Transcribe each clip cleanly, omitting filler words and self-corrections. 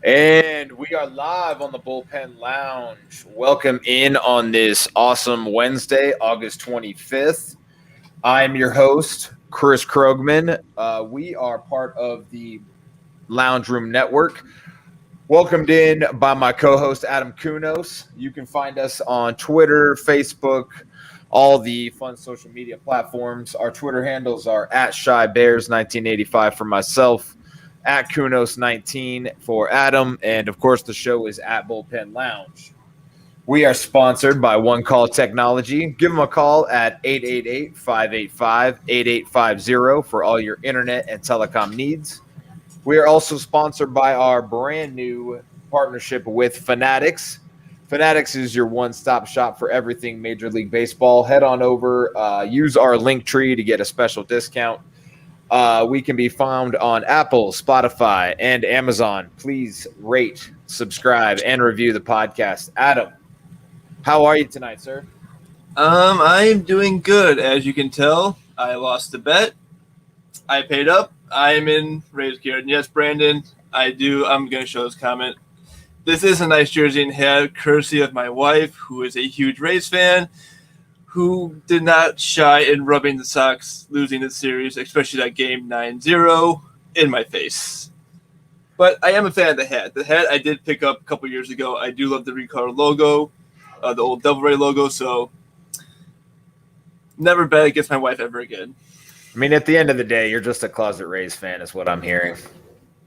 And we are live on the Bullpen Lounge. Welcome in on this awesome Wednesday, August 25th. I'm your host, Chris Krogman. We are part of the Lounge Room Network. Welcomed in by my co-host, Adam Kunos. You can find us on Twitter, Facebook, all the fun social media platforms. Our Twitter handles are @ShyBears1985 for myself, @Kunos19 for Adam, and of course the show is at Bullpen Lounge. We are sponsored by One Call Technology. Give them a call at 888-585-8850 for all your internet and telecom needs. We are also sponsored by our brand new partnership with Fanatics. Fanatics is your one-stop shop for everything Major League Baseball. Head on over, use our link tree to get a special discount. We can be found on Apple, Spotify, and Amazon. Please rate, subscribe, and review the podcast. Adam, how are you tonight, sir? I am doing good. As you can tell, I lost a bet. I paid up. I'm in Rays gear. And yes, Brandon, I'm going to show this comment. This is a nice jersey and hat, courtesy of my wife, who is a huge Rays fan, who did not shy in rubbing the Sox losing the series, especially that game 9-0, in my face. But I am a fan of the hat. The hat I did pick up a couple years ago. I do love the recolor logo, the old Devil Ray logo, so never bet against my wife ever again. I mean, at the end of the day, you're just a closet Rays fan is what I'm hearing.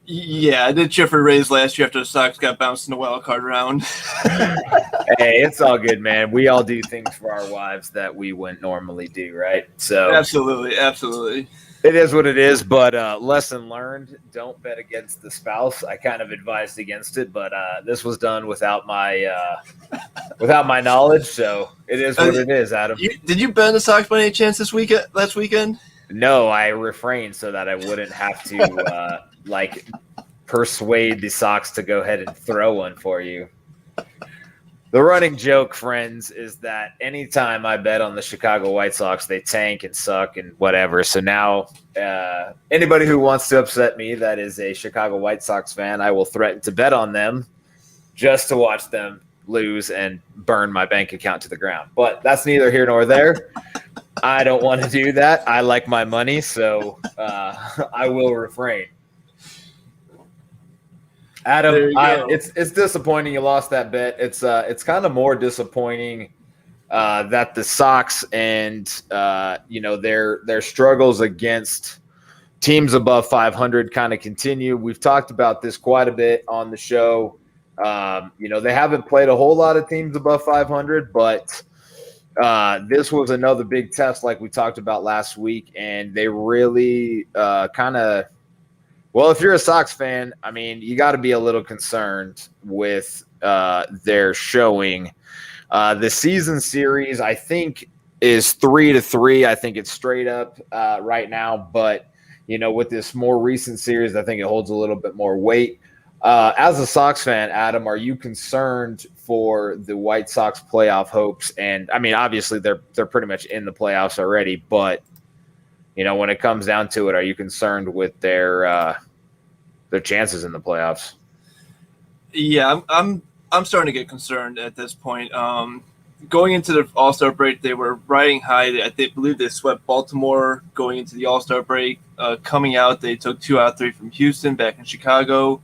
Yeah, I did cheer for Rays last year after the Sox got bounced in the wild card round. Hey, it's all good, man. We all do things for our wives that we wouldn't normally do, right? So Absolutely. it is what it is, but lesson learned, don't bet against the spouse. I kind of advised against it, but this was done without my knowledge, so it is what it is, Adam. Did you bet on the Sox by any chance last weekend? No, I refrained so that I wouldn't have to persuade the Sox to go ahead and throw one for you. The running joke, friends, is that anytime I bet on the Chicago White Sox, they tank and suck and whatever. So now anybody who wants to upset me that is a Chicago White Sox fan, I will threaten to bet on them just to watch them lose and burn my bank account to the ground. But that's neither here nor there. I don't want to do that. I like my money, so I will refrain. Adam, it's disappointing you lost that bet. It's kind of more disappointing that the Sox and their struggles against teams above 500 kind of continue. We've talked about this quite a bit on the show. They haven't played a whole lot of teams above 500, but this was another big test like we talked about last week, and they really well, if you're a Sox fan, I mean, you got to be a little concerned with their showing. The season series, I think, is 3-3. I think it's straight up right now, but with this more recent series, I think it holds a little bit more weight. As a Sox fan, Adam, are you concerned for the White Sox playoff hopes? And I mean, obviously they're pretty much in the playoffs already, but when it comes down to it, are you concerned with their chances in the playoffs? Yeah, I'm starting to get concerned at this point. Going into the All-Star break, they were riding high. I believe they swept Baltimore going into the All-Star break. Coming out, they took 2 out of 3 from Houston back in Chicago.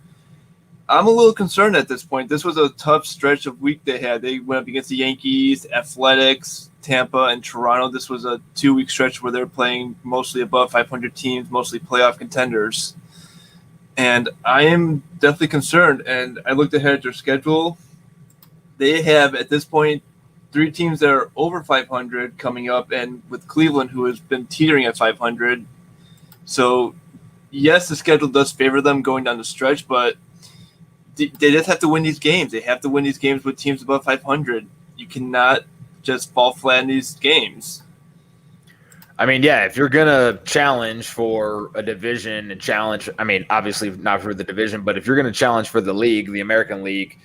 I'm a little concerned at this point. This was a tough stretch of week they had. They went up against the Yankees, Athletics, Tampa, and Toronto. This was a 2-week stretch where they're playing mostly above 500 teams, mostly playoff contenders. And I am definitely concerned. And I looked ahead at their schedule. They have, at this point, 3 teams that are over 500 coming up, and with Cleveland, who has been teetering at 500. So, yes, the schedule does favor them going down the stretch, but they just have to win these games. They have to win these games with teams above 500. You cannot just fall flat in these games. I mean, yeah, if you're going to challenge for a division and challenge, I mean, obviously not for the division, but if you're going to challenge for the league, the American League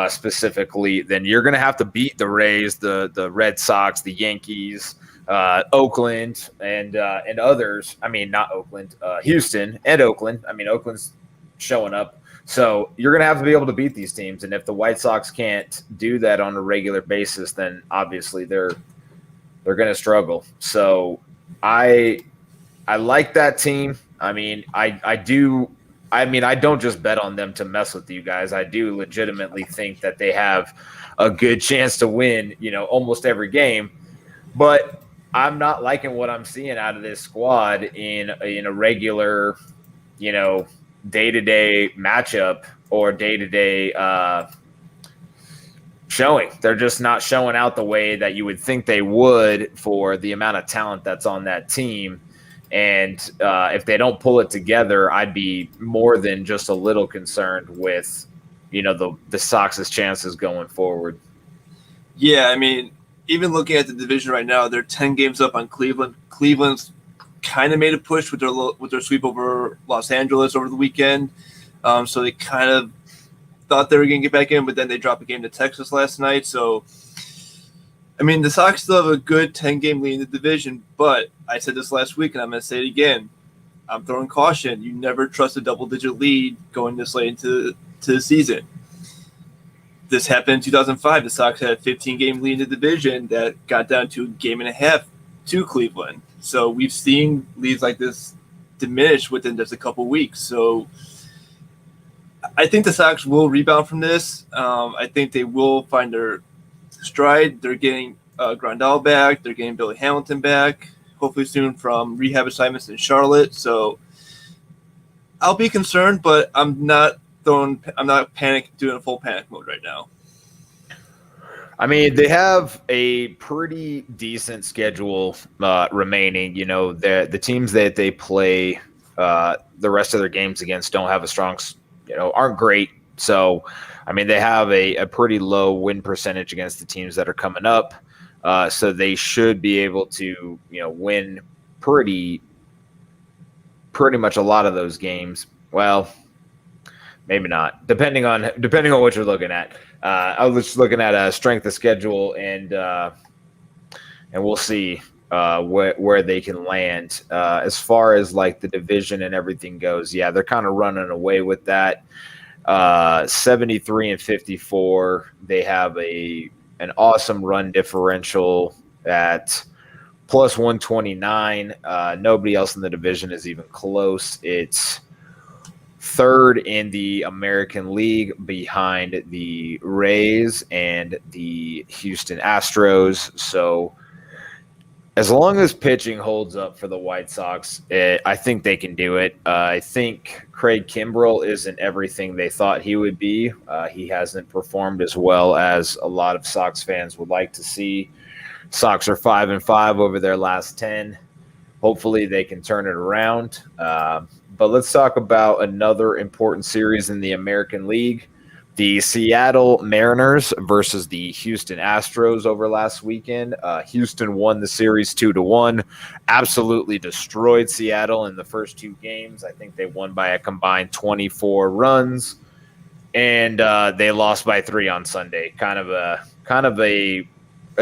specifically, then you're going to have to beat the Rays, the Red Sox, the Yankees, Oakland, and others. I mean, not Oakland, Houston and Oakland. I mean, Oakland's showing up So you're going to have to be able to beat these teams. And if the White Sox can't do that on a regular basis, then obviously they're going to struggle. So I like that team. I mean, I do. I mean, I don't just bet on them to mess with you guys. I do legitimately think that they have a good chance to win, almost every game. But I'm not liking what I'm seeing out of this squad in a regular, day-to-day matchup or day-to-day showing. They're just not showing out the way that you would think they would for the amount of talent that's on that team. And if they don't pull it together, I'd be more than just a little concerned with, the Sox's chances going forward. Yeah, I mean, even looking at the division right now, they're 10 games up on Cleveland. Cleveland's kind of made a push with their sweep over Los Angeles over the weekend. So they kind of thought they were going to get back in, but then they dropped a game to Texas last night. So, I mean, the Sox still have a good 10-game lead in the division, but I said this last week, and I'm going to say it again. I'm throwing caution. You never trust a double-digit lead going this late into the season. This happened in 2005. The Sox had a 15-game lead in the division that got down to a game and a half to Cleveland. So we've seen leads like this diminish within just a couple weeks. So I think the Sox will rebound from this. I think they will find their stride. They're getting Grandal back. They're getting Billy Hamilton back, hopefully soon from rehab assignments in Charlotte. So I'll be concerned, but I'm not doing a full panic mode right now. I mean, they have a pretty decent schedule remaining. The teams that they play the rest of their games against don't have a strong, aren't great. So, I mean, they have a pretty low win percentage against the teams that are coming up. So they should be able to, win pretty much a lot of those games. Well, maybe not, depending on what you're looking at. I was just looking at a strength of schedule, and we'll see where they can land as far as like the division and everything goes. Yeah, they're kind of running away with that. 73-54. They have an awesome run differential at plus 129. Nobody else in the division is even close. It's third in the American League behind the Rays and the Houston Astros. So as long as pitching holds up for the White Sox, I think they can do it. I think Craig Kimbrell isn't everything they thought he would be. He hasn't performed as well as a lot of Sox fans would like to see. Sox are 5-5 over their last 10. Hopefully they can turn it around. But let's talk about another important series in the American League. The Seattle Mariners versus the Houston Astros over last weekend. Houston won the series 2-1. Absolutely destroyed Seattle in the first two games. I think they won by a combined 24 runs. And they lost by 3 on Sunday. Kind of a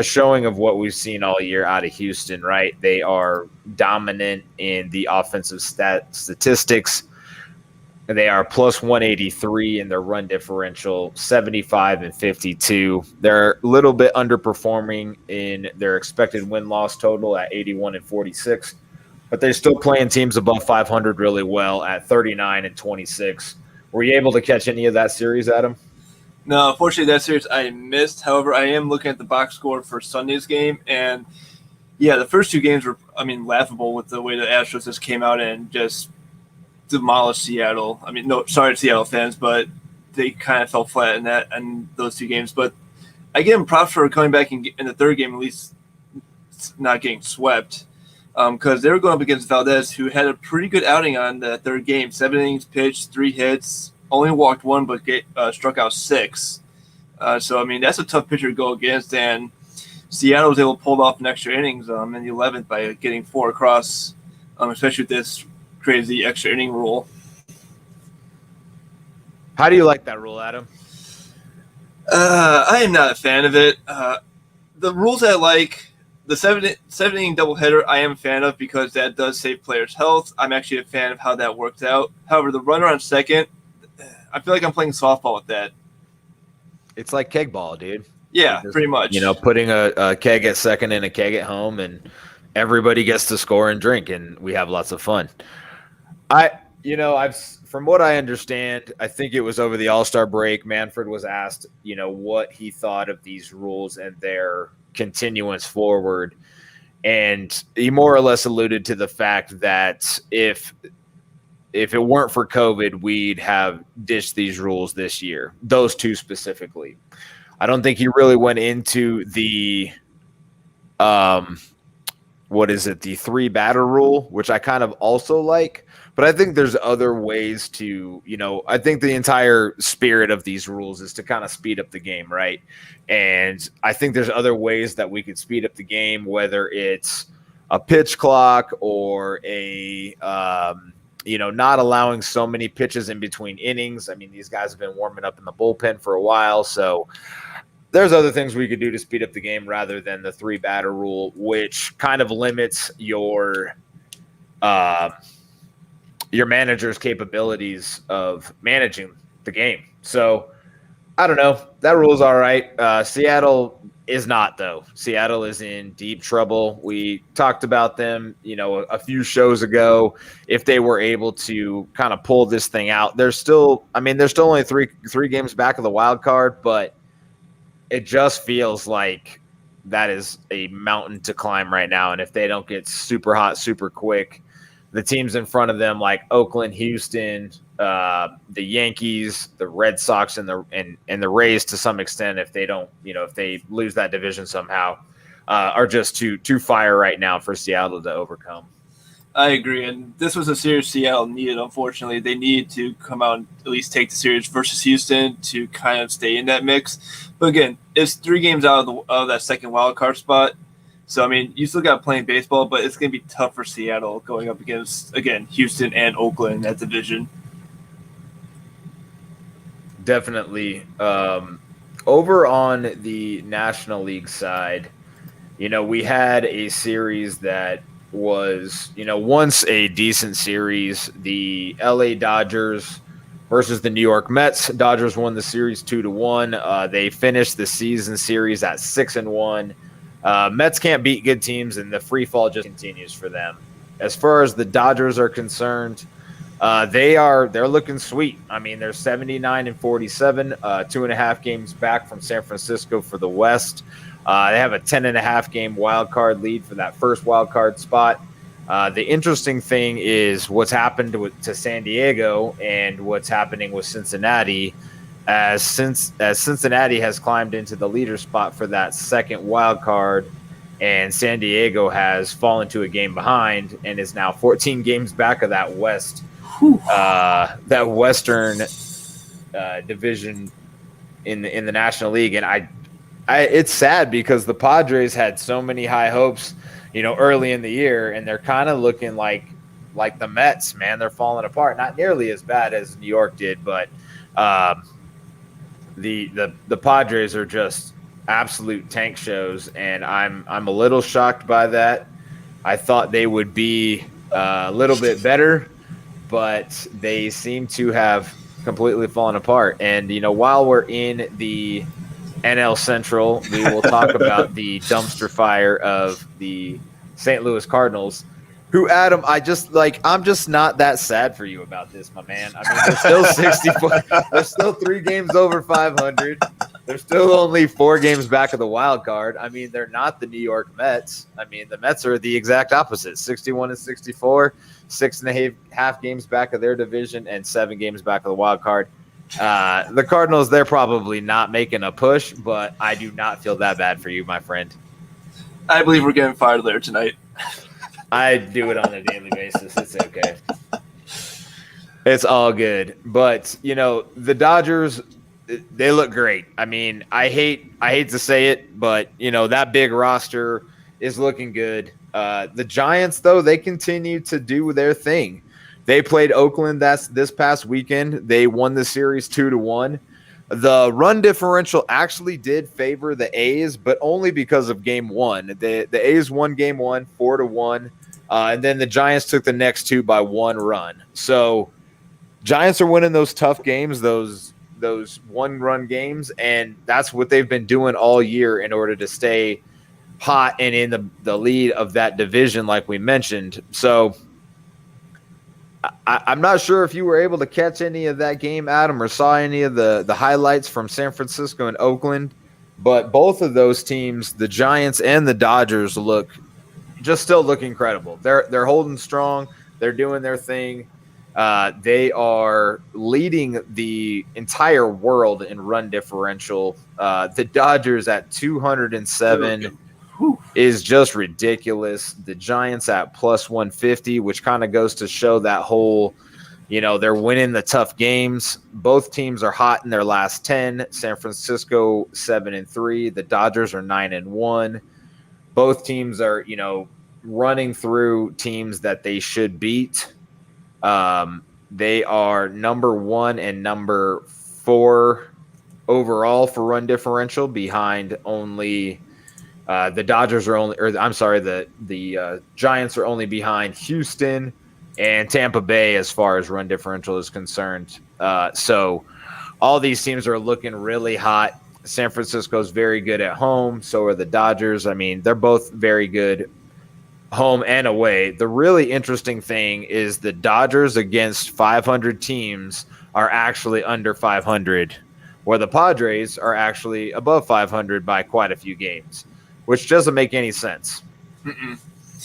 showing of what we've seen all year out of Houston, right? They are dominant in the offensive statistics. They are plus 183 in their run differential, 75-52. They're a little bit underperforming in their expected win-loss total at 81-46, but they're still playing teams above 500 really well at 39-26. Were you able to catch any of that series, Adam? No, unfortunately, that series I missed. However, I am looking at the box score for Sunday's game, and yeah, the first two games were, laughable with the way the Astros just came out and just demolished Seattle. No, sorry to Seattle fans, but they kind of fell flat in those two games. But I give them props for coming back in the third game, at least not getting swept, because they were going up against Valdez, who had a pretty good outing on the third game. 7 innings pitched, 3 hits, only walked 1, but struck out 6. So that's a tough pitcher to go against, and Seattle was able to pull off an extra innings in the 11th by getting 4 across, especially with this crazy extra inning rule. How do you like that rule, Adam? I am not a fan of it. The rules I like, the 7-inning doubleheader, I am a fan of because that does save players' health. I'm actually a fan of how that worked out. However, the runner on second, I feel like I'm playing softball with that. It's like keg ball, dude. Yeah, just, pretty much. Putting a keg at second and a keg at home, and everybody gets to score and drink, and we have lots of fun. I've from what I understand, I think it was over the All-Star break. Manfred was asked, what he thought of these rules and their continuance forward, and he more or less alluded to the fact that if it weren't for COVID, we'd have ditched these rules this year. Those two specifically. I don't think he really went into the the 3 batter rule, which I kind of also like. But I think there's other ways to, I think the entire spirit of these rules is to kind of speed up the game, right? And I think there's other ways that we could speed up the game, whether it's a pitch clock or a, not allowing so many pitches in between innings. I mean, these guys have been warming up in the bullpen for a while, so there's other things we could do to speed up the game rather than the 3 batter rule, which kind of limits your manager's capabilities of managing the game. So I don't know. That rule is all right. Seattle is not, though. Seattle is in deep trouble. We talked about them, a few shows ago. If they were able to kind of pull this thing out, they're still only three games back of the wild card, but it just feels like that is a mountain to climb right now. And if they don't get super hot, super quick, the teams in front of them, like Oakland, Houston, the Yankees, the Red Sox, and the Rays to some extent, if they don't, if they lose that division somehow, are just too fire right now for Seattle to overcome. I agree, and this was a series Seattle needed. Unfortunately, they needed to come out and at least take the series versus Houston to kind of stay in that mix. But again, it's 3 games out of that second wild card spot. So, I mean, you still got playing baseball, but it's going to be tough for Seattle going up against, again, Houston and Oakland in that division. Definitely. Over on the National League side, we had a series that was, once a decent series. The LA Dodgers versus the New York Mets. Dodgers won the series 2-1. They finished the season series at 6-1. Mets can't beat good teams, and the free fall just continues for them. As far as the Dodgers are concerned, they're looking sweet. I mean, they're 79-47, 2.5 games back from San Francisco for the West. They have a 10.5 game wild card lead for that first wild card spot. The interesting thing is what's happened to San Diego and what's happening with Cincinnati. As Cincinnati has climbed into the leader spot for that second wild card, and San Diego has fallen to a game behind and is now 14 games back of that Western division in the National League. And it's sad because the Padres had so many high hopes, early in the year, and they're kind of looking like the Mets, man. They're falling apart. Not nearly as bad as New York did, but the Padres are just absolute tank shows, and I'm a little shocked by that. I thought they would be a little bit better, but they seem to have completely fallen apart. And while we're in the NL Central, we will talk about the dumpster fire of the St. Louis Cardinals, who, Adam, I'm just not that sad for you about this, my man. I mean, they're still 64. They're still 3 games over 500. They're still only 4 games back of the wild card. I mean, they're not the New York Mets. I mean, the Mets are the exact opposite, 61-64, 6.5 games back of their division and 7 games back of the wild card. The Cardinals, they're probably not making a push, but I do not feel that bad for you, my friend. I believe we're getting fired there tonight. I do it on a daily basis. It's okay. It's all good. But, the Dodgers, they look great. I mean, I hate to say it, but, that big roster is looking good. The Giants, though, they continue to do their thing. They played Oakland this past weekend. They won the series 2-1. The run differential actually did favor the A's, but only because of game 1. The A's won game 1, 4-1. And then the Giants took the next 2 by 1 run. So Giants are winning those tough games, those one-run games, and that's what they've been doing all year in order to stay hot and in the lead of that division, like we mentioned. So I'm not sure if you were able to catch any of that game, Adam, or saw any of the highlights from San Francisco and Oakland, but both of those teams, the Giants and the Dodgers, still look incredible. They're holding strong. They're doing their thing. They are leading the entire world in run differential. The Dodgers at 207 is just ridiculous. The Giants at plus 150, which kind of goes to show that whole, they're winning the tough games. Both teams are hot in their last 10. San Francisco 7-3. The Dodgers are 9-1. Both teams are, running through teams that they should beat. They are number 1 and number 4 overall for run differential, behind only the Dodgers are only, or I'm sorry, the Giants are only behind Houston and Tampa Bay as far as run differential is concerned. So all these teams are looking really hot. San Francisco is very good at home. So are the Dodgers. I mean, they're both very good home and away. The really interesting thing is the Dodgers against 500 teams are actually under 500, where the Padres are actually above 500 by quite a few games, which doesn't make any sense.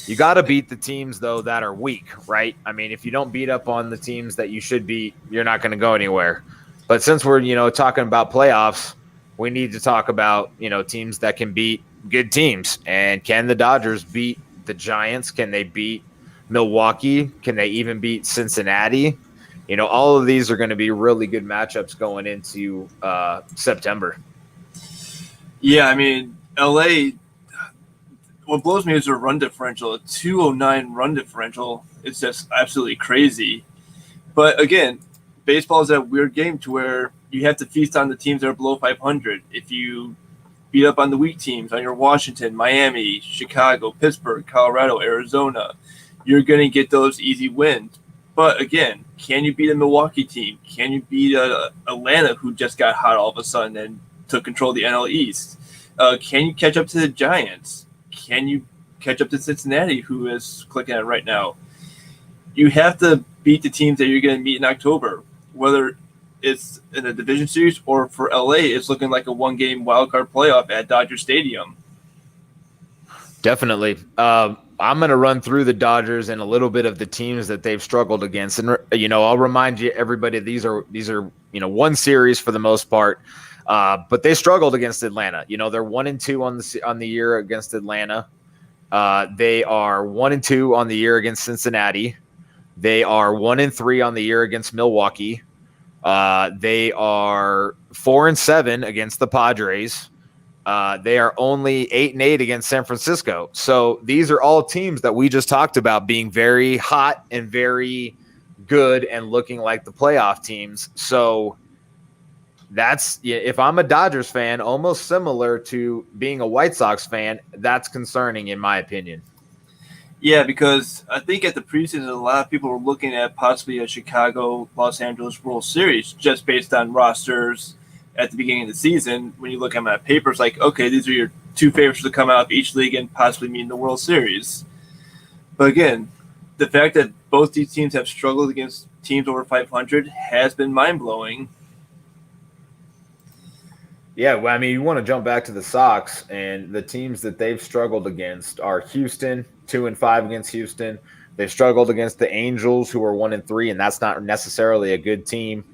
You got to beat the teams, though, that are weak, right? I mean, if you don't beat up on the teams that you should beat, you're not going to go anywhere. But since we're, talking about playoffs, we need to talk about, teams that can beat good teams. And can the Dodgers beat the Giants? Can they beat Milwaukee? Can they even beat Cincinnati? All of these are going to be really good matchups going into September. Yeah, I mean, LA, what blows me is their run differential. A 209 run differential. It's just absolutely crazy. But again, baseball is that weird game to where you have to feast on the teams that are below 500. If you beat up on the weak teams, on your Washington, Miami, Chicago, Pittsburgh, Colorado, Arizona, you're going to get those easy wins. But again, can you beat a Milwaukee team? Can you beat Atlanta, who just got hot all of a sudden and took control of the NL East? Can you catch up to the Giants? Can you catch up to Cincinnati, who is clicking at right now? You have to beat the teams that you're going to meet in October, whether it's in a division series or for LA, it's looking like a one-game wildcard playoff at Dodger Stadium. Definitely. I'm going to run through the Dodgers and a little bit of the teams that they've struggled against. And, I'll remind you, everybody, these are one series for the most part. But they struggled against Atlanta. They're 1-2 on the year against Atlanta. They are 1-2 on the year against Cincinnati. They are 1-3 on the year against Milwaukee. They are 4-7 against the Padres. They are only 8-8 against San Francisco. So these are all teams that we just talked about being very hot and very good and looking like the playoff teams. So that's, if I'm a Dodgers fan, almost similar to being a White Sox fan, that's concerning in my opinion. Yeah, because I think at the preseason, a lot of people were looking at possibly a Chicago-Los Angeles World Series just based on rosters at the beginning of the season. When you look at them at paper, it's like, okay, these are your two favorites to come out of each league and possibly meet in the World Series. But again, the fact that both these teams have struggled against teams over 500 has been mind-blowing. Yeah, well, I mean, you want to jump back to the Sox, and the teams that they've struggled against are Houston, 2-5 against Houston. They've struggled against the Angels, who are 1-3, and that's not necessarily a good team.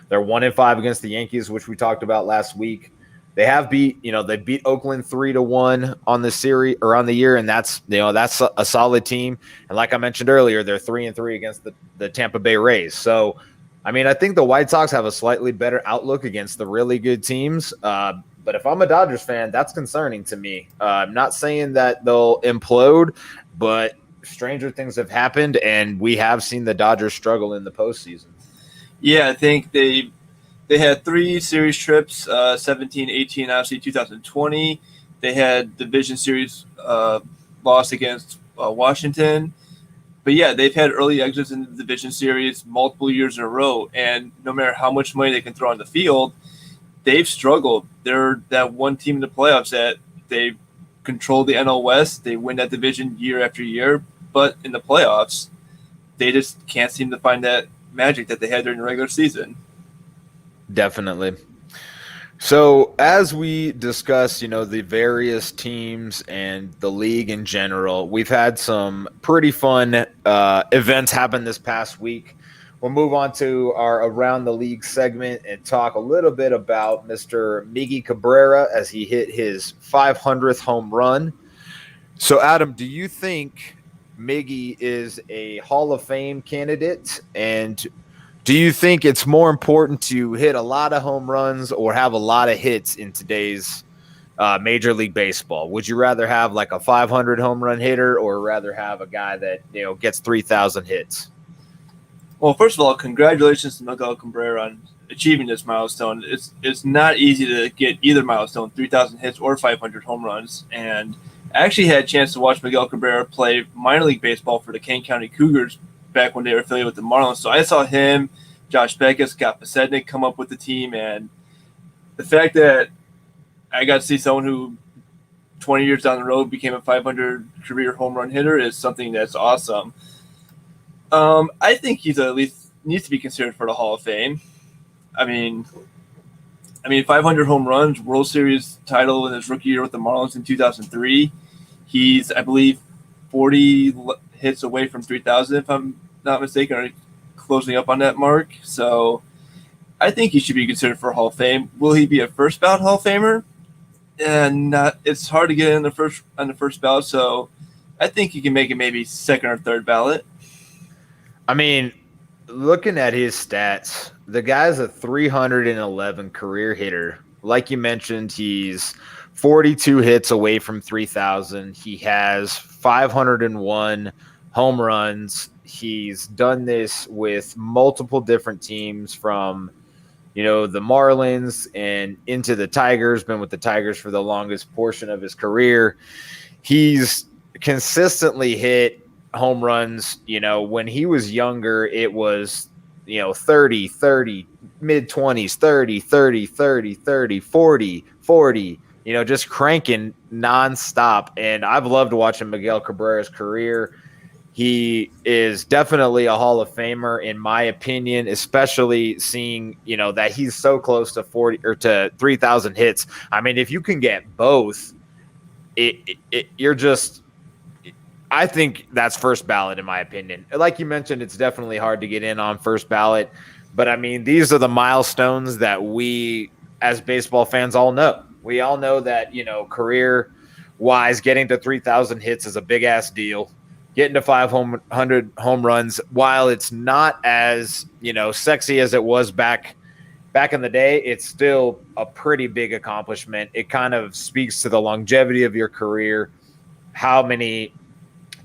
They're 1-5 against the Yankees, which we talked about last week. They have beat, they beat Oakland 3-1 on the series or on the year, and that's a solid team. And like I mentioned earlier, they're 3-3 against the Tampa Bay Rays. So, I mean, I think the White Sox have a slightly better outlook against the really good teams. But if I'm a Dodgers fan, that's concerning to me. I'm not saying that they'll implode, but stranger things have happened, and we have seen the Dodgers struggle in the postseason. Yeah, I think they had 3 series trips, 17, 18, obviously 2020. They had division series loss against Washington. But yeah, they've had early exits in the division series multiple years in a row, and no matter how much money they can throw on the field, they've struggled. They're that one team in the playoffs that they control the NL West. They win that division year after year, but in the playoffs, they just can't seem to find that magic that they had during the regular season. Definitely. So as we discuss, the various teams and the league in general, we've had some pretty fun events happen this past week. We'll move on to our Around the League segment and talk a little bit about Mr. Miggy Cabrera as he hit his 500th home run. So, Adam, do you think Miggy is a Hall of Fame candidate? And do you think it's more important to hit a lot of home runs or have a lot of hits in today's Major League Baseball? Would you rather have like a 500 home run hitter or rather have a guy that, gets 3,000 hits? Well, first of all, congratulations to Miguel Cabrera on achieving this milestone. It's not easy to get either milestone, 3,000 hits or 500 home runs. And I actually had a chance to watch Miguel Cabrera play minor league baseball for the Kane County Cougars back when they were affiliated with the Marlins. So I saw him, Josh Beckus, Scott Posednik come up with the team. And the fact that I got to see someone who 20 years down the road became a 500 career home run hitter is something that's awesome. I think he's at least needs to be considered for the Hall of Fame. I mean, 500 home runs, World Series title in his rookie year with the Marlins in 2003. He's, I believe, 40 hits away from 3,000, if I'm not mistaken, or closing up on that mark. So I think he should be considered for Hall of Fame. Will he be a first ballot Hall of Famer? And it's hard to get in on the first ballot, so I think he can make it maybe second or third ballot. I mean, looking at his stats, the guy's a 311 career hitter. Like you mentioned, he's 42 hits away from 3,000. He has 501 home runs. He's done this with multiple different teams from, the Marlins and into the Tigers, been with the Tigers for the longest portion of his career. He's consistently hit home runs. When he was younger, it was 30, mid 20s, 30, 30, 30, 30, 40, 40, just cranking nonstop. And I've loved watching Miguel Cabrera's career. He is definitely a Hall of Famer, in my opinion, especially seeing, that he's so close to 40 or to 3,000 hits. I mean, if you can get both, you're just, I think that's first ballot, in my opinion. Like you mentioned, it's definitely hard to get in on first ballot. But, I mean, these are the milestones that we, as baseball fans, all know. We all know that, career-wise, getting to 3,000 hits is a big-ass deal. Getting to 500 home runs, while it's not as, sexy as it was back in the day, it's still a pretty big accomplishment. It kind of speaks to the longevity of your career, how many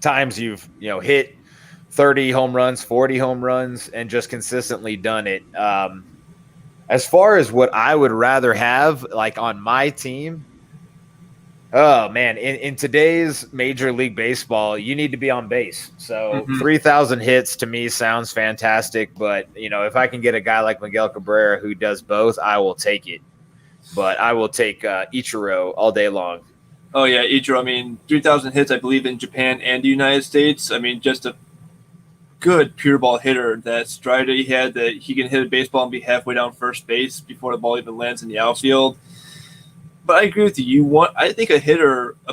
times you've hit 30 home runs, 40 home runs, and just consistently done it. As far as what I would rather have like on my team, oh man, in today's Major League Baseball, you need to be on base. So 3,000 hits to me sounds fantastic, but if I can get a guy like Miguel Cabrera who does both, I will take it. But I will take Ichiro all day long. Oh, yeah, Ichiro. 3,000 hits, I believe, in Japan and the United States. Just a good pure ball hitter. That stride that he had, that he can hit a baseball and be halfway down first base before the ball even lands in the outfield. But I agree with you. I think a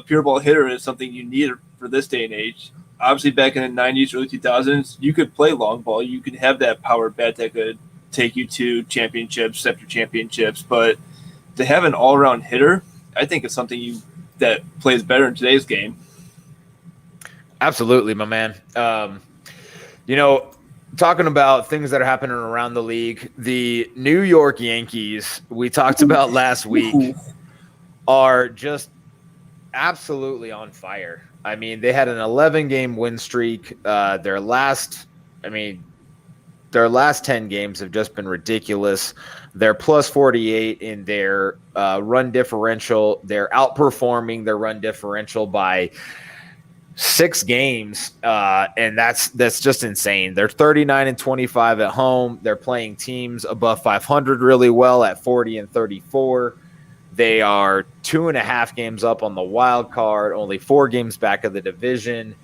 pure ball hitter is something you need for this day and age. Obviously, back in the 90s, early 2000s, you could play long ball. You could have that power bat that could take you to championships after championships. But to have an all-around hitter, I think it's something that plays better in today's game. Absolutely, my man. Talking about things that are happening around the league, the New York Yankees, we talked about last week, are just absolutely on fire. They had an 11-game win streak. Their last 10 games have just been ridiculous. They're plus 48 in their run differential. They're outperforming their run differential by 6 games, and that's just insane. They're 39-25 at home. They're playing teams above 500 really well at 40-34. They are 2.5 games up on the wild card, only 4 games back of the division.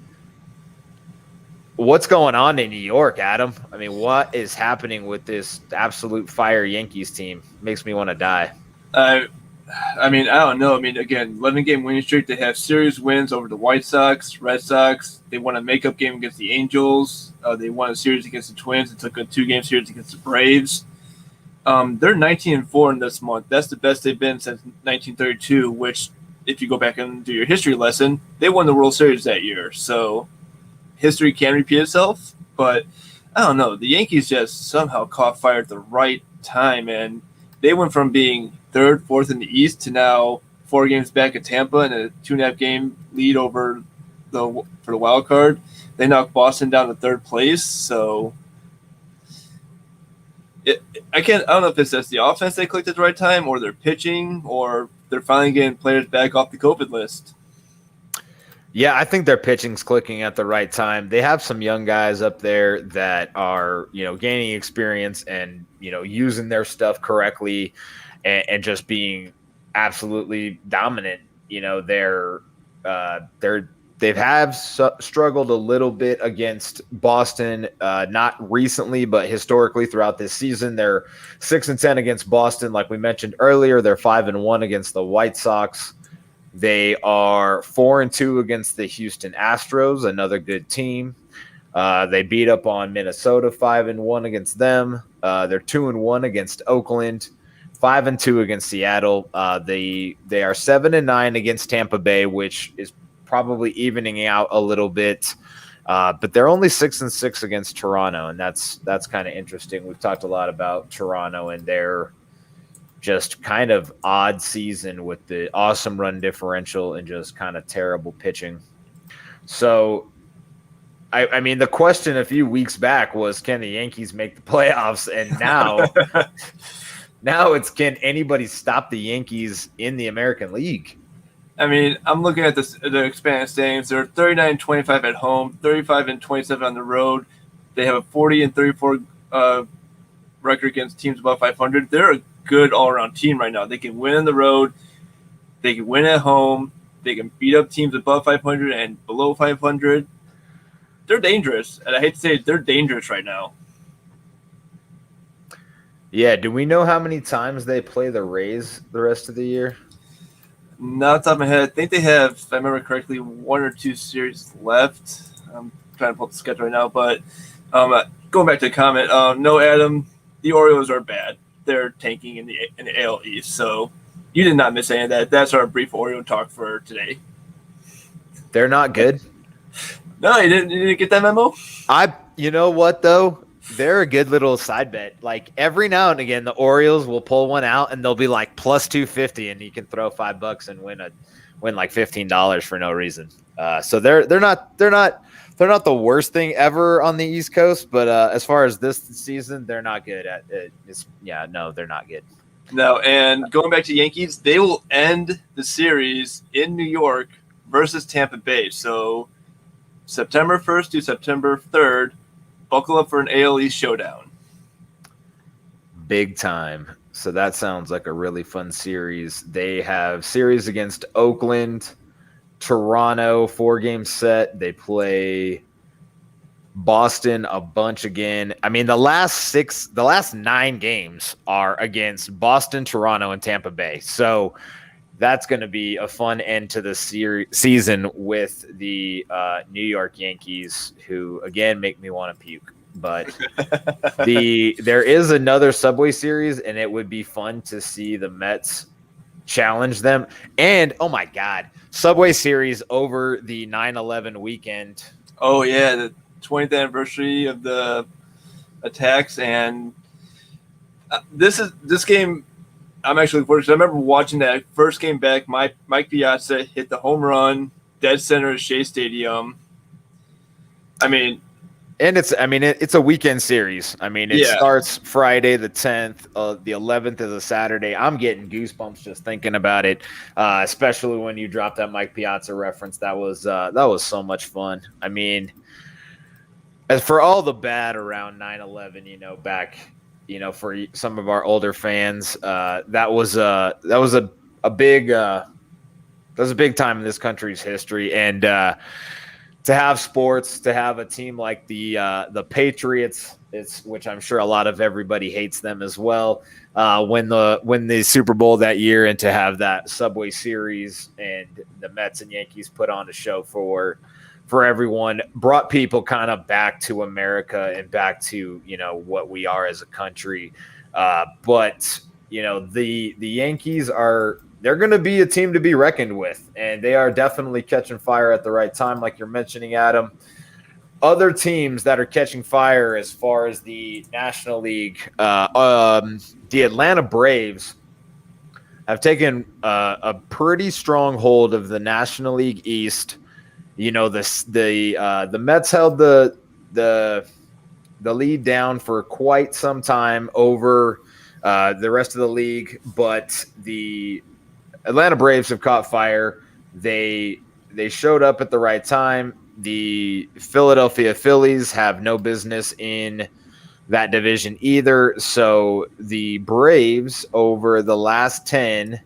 What's going on in New York, Adam? I mean, what is happening with this absolute fire Yankees team? Makes me want to die. I mean, I don't know. I mean, again, 11-game winning streak. They have series wins over the White Sox, Red Sox. They won a makeup game against the Angels. They won a series against the Twins. They took a 2-game series against the Braves. They're 19-4 in this month. That's the best they've been since 1932, which, if you go back and do your history lesson, they won the World Series that year. So history can repeat itself. But I don't know. The Yankees just somehow caught fire at the right time, and they went from being third, fourth in the East to now 4 games back at Tampa and a 2.5 game lead for the wild card. They knocked Boston down to third place. So I don't know if it's just the offense they clicked at the right time, or their pitching, or they're finally getting players back off the COVID list. Yeah, I think their pitching's clicking at the right time. They have some young guys up there that are, gaining experience and, using their stuff correctly and just being absolutely dominant. They've struggled a little bit against Boston, not recently, but historically throughout this season. They're 6-10 against Boston, like we mentioned earlier. They're 5-1 against the White Sox. They are 4-2 against the Houston Astros, another good team. They beat up on Minnesota, 5-1 against them. They're 2-1 against Oakland, 5-2 against Seattle. They are 7-9 against Tampa Bay, which is probably evening out a little bit. But they're only 6-6 against Toronto, and that's kind of interesting. We've talked a lot about Toronto and their just kind of odd season with the awesome run differential and just kind of terrible pitching. So, I mean, the question a few weeks back was, can the Yankees make the playoffs? And now it's, can anybody stop the Yankees in the American League? I mean, I'm looking at the expanded standings. They're 39-25 at home, 35-27 on the road. They have a 40-34 record against teams above 500. They're a good all-around team right now. They can win on the road. They can win at home. They can beat up teams above 500 and below 500. They're dangerous, and I hate to say it, they're dangerous right now. Yeah, do we know how many times they play the Rays the rest of the year? Not off the top of my head. I think they have, if I remember correctly, 1 or 2 series left. I'm trying to pull up the schedule right now, but going back to the comment, no, Adam, the Orioles are bad. They're tanking in the AL East, so you did not miss any of that. That's our brief Oriole talk for today. They're not good? No, you didn't get that memo? You know what, though? They're a good little side bet. Like, every now and again, the Orioles will pull one out, and they'll be like plus 250, and you can throw $5 and win like $15 for no reason. So they're not the worst thing ever on the East Coast, but as far as this season, they're not good at it. They're not good. No, and going back to Yankees, they will end the series in New York versus Tampa Bay. So September 1st to September 3rd, buckle up for an AL East showdown. Big time. So that sounds like a really fun series. They have series against Oakland, Toronto, 4-game set. They play Boston a bunch again. I mean, the last 9 games are against Boston, Toronto, and Tampa Bay. So that's going to be a fun end to the season with the New York Yankees, who again make me want to puke. But there is another Subway Series, and it would be fun to see the Mets challenge them. And oh my God, Subway Series over the 9/11 weekend. Oh yeah, the 20th anniversary of the attacks, and this game I'm actually looking forward to. I remember watching that first game back. Mike Piazza hit the home run, dead center of Shea Stadium. I mean, And it's a weekend series. I mean, it Yeah. starts Friday the 10th. The 11th is a Saturday. I'm getting goosebumps just thinking about it, especially when you dropped that Mike Piazza reference. That was so much fun. I mean, as for all the bad around 9/11, back, for some of our older fans, a big that was a big time in this country's history, and to have sports, to have a team like the Patriots, which I'm sure a lot of everybody hates them as well, win the Super Bowl that year, and to have that Subway Series and the Mets and Yankees put on a show for everyone, brought people kind of back to America and back to what we are as a country. But the Yankees they're going to be a team to be reckoned with, and they are definitely catching fire at the right time, like you're mentioning, Adam. Other teams that are catching fire as far as the National League, the Atlanta Braves have taken a pretty strong hold of the National League East. The Mets held the lead down for quite some time over the rest of the league, but the Atlanta Braves have caught fire. They showed up at the right time. The Philadelphia Phillies have no business in that division either. So the Braves over the last 10,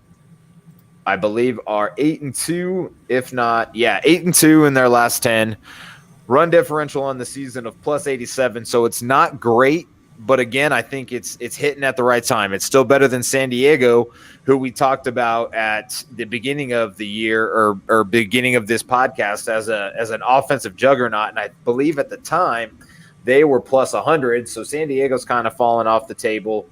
I believe, are 8-2, if not, 8-2 in their last 10. Run differential on the season of plus 87, so it's not great, but again, I think it's hitting at the right time. It's still better than San Diego, who we talked about at the beginning of the year or beginning of this podcast as an offensive juggernaut, and I believe at the time they were plus 100, so San Diego's kind of fallen off the table.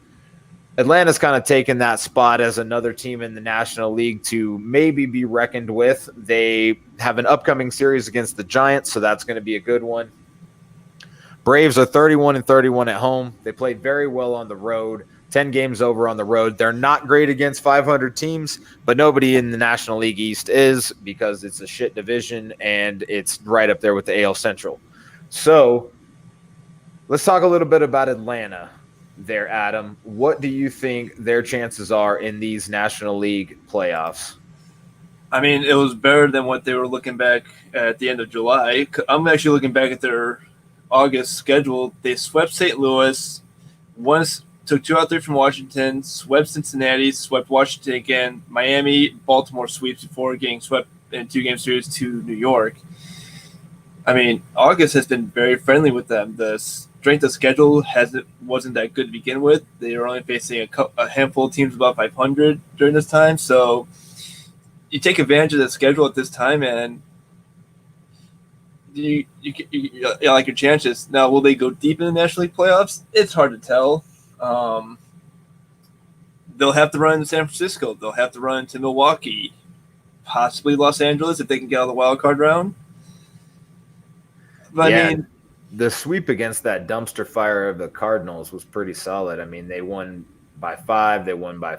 Atlanta's kind of taken that spot as another team in the National League to maybe be reckoned with. They have an upcoming series against the Giants, so that's going to be a good one. Braves are 31-31 at home. They played very well on the road, 10 games over on the road. They're not great against 500 teams, but nobody in the National League East is, because it's a shit division and it's right up there with the AL Central. So let's talk a little bit about Atlanta there, Adam. What do you think their chances are in these National League playoffs? I mean, it was better than what they were looking back at the end of July. I'm actually looking back at their August schedule. They swept St. Louis, took 2 out of 3 from Washington, swept Cincinnati, swept Washington again, Miami, Baltimore sweeps before getting swept in 2-game series to New York. I mean, August has been very friendly with them. The strength of schedule wasn't that good to begin with. They were only facing a handful of teams above 500 during this time. So you take advantage of the schedule at this time, and you like your chances. Now, will they go deep in the National League playoffs? It's hard to tell. They'll have to run into San Francisco. They'll have to run into Milwaukee, possibly Los Angeles if they can get out of the wild card round. But yeah, I mean, the sweep against that dumpster fire of the Cardinals was pretty solid. I mean, they won by 5, they won by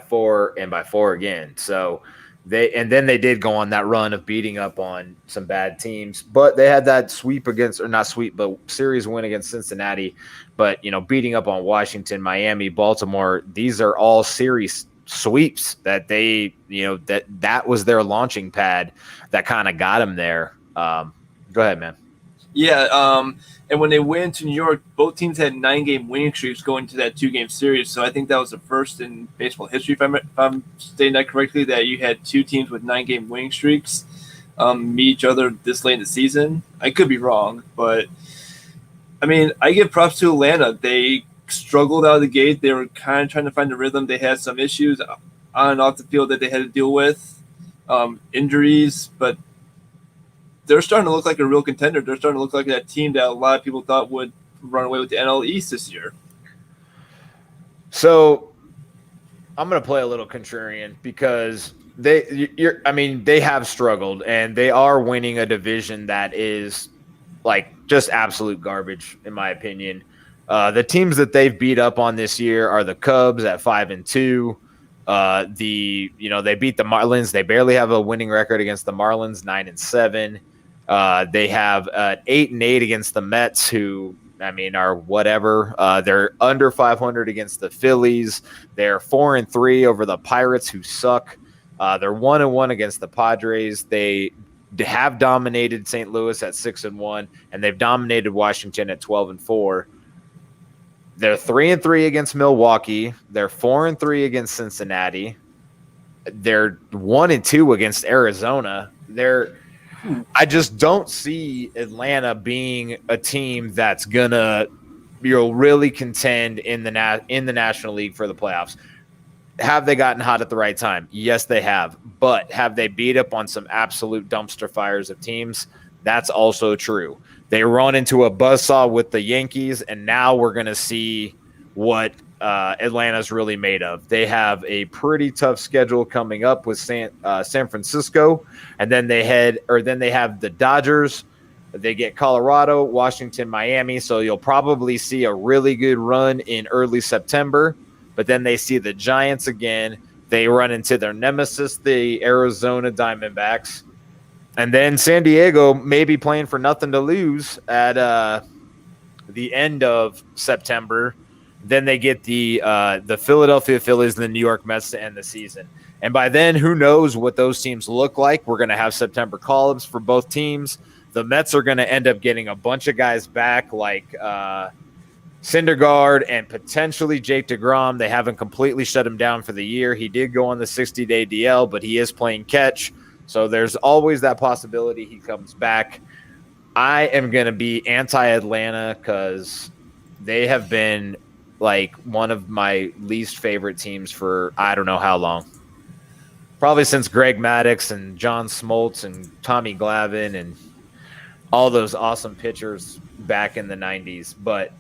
4, and by 4 again. So then they did go on that run of beating up on some bad teams, but they had that series win against Cincinnati. But beating up on Washington, Miami, Baltimore, these are all series sweeps that they that was their launching pad that kind of got them there. Go ahead, man. Yeah, and when they went to New York, both teams had 9-game winning streaks going to that 2-game series. So I think that was the first in baseball history, if I'm stating that correctly, that you had 2 teams with 9-game winning streaks meet each other this late in the season. I could be wrong, but I mean, I give props to Atlanta. They struggled out of the gate. They were kind of trying to find the rhythm. They had some issues on and off the field that they had to deal with, injuries, but they're starting to look like a real contender. They're starting to look like that team that a lot of people thought would run away with the NL East this year. So I'm going to play a little contrarian because they have struggled, and they are winning a division that is like just absolute garbage, in my opinion. The teams that they've beat up on this year are the Cubs at 5-2. They beat the Marlins. They barely have a winning record against the Marlins, 9-7. They have 8-8 against the Mets, who are whatever. They're under 500 against the Phillies. They're 4-3 over the Pirates, who suck. They're 1-1 against the Padres. They have dominated St. Louis at 6-1, and they've dominated Washington at 12-4. They're 3-3 against Milwaukee. They're 4-3 against Cincinnati. They're 1-2 against Arizona. I just don't see Atlanta being a team that's gonna, really contend in the National League for the playoffs. Have they gotten hot at the right time? Yes, they have. But have they beat up on some absolute dumpster fires of teams? That's also true. They run into a buzzsaw with the Yankees, and now we're going to see what Atlanta's really made of. They have a pretty tough schedule coming up with San Francisco, and then they have the Dodgers. They get Colorado, Washington, Miami. So you'll probably see a really good run in early September. But then they see the Giants again. They run into their nemesis, the Arizona Diamondbacks. And then San Diego may be playing for nothing to lose at the end of September. Then they get the Philadelphia Phillies and the New York Mets to end the season. And by then, who knows what those teams look like? We're going to have September call-ups for both teams. The Mets are going to end up getting a bunch of guys back like Syndergaard and potentially Jake DeGrom. They haven't completely shut him down for the year. He did go on the 60-day DL, but he is playing catch. So there's always that possibility he comes back. I am going to be anti-Atlanta because they have been like one of my least favorite teams for I don't know how long. Probably since Greg Maddux and John Smoltz and Tommy Glavine and all those awesome pitchers back in the 90s. But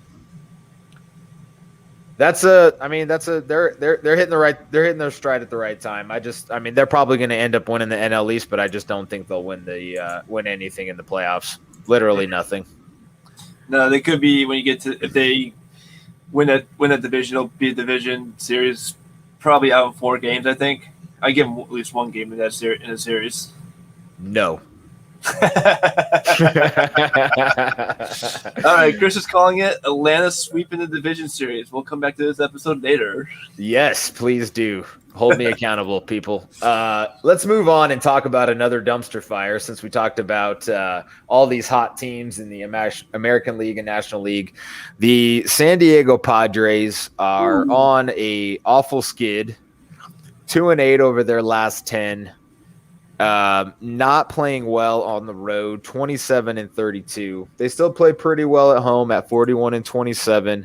they're hitting their stride at the right time. They're probably going to end up winning the NL East, but I just don't think they'll win anything in the playoffs. Literally nothing. No, they could be when you get to if they win a division, it'll be a division series, probably out in 4 games. I think I give them at least 1 game in a series. No. All right, Chris is calling it Atlanta sweeping the division series. We'll come back to this episode later. Yes, please do. Hold me accountable, people. Let's move on and talk about another dumpster fire since we talked about all these hot teams in the American League and National League. The San Diego Padres are on a awful skid, 2-8 over their last 10. Not playing well on the road, 27-32. They still play pretty well at home at 41-27.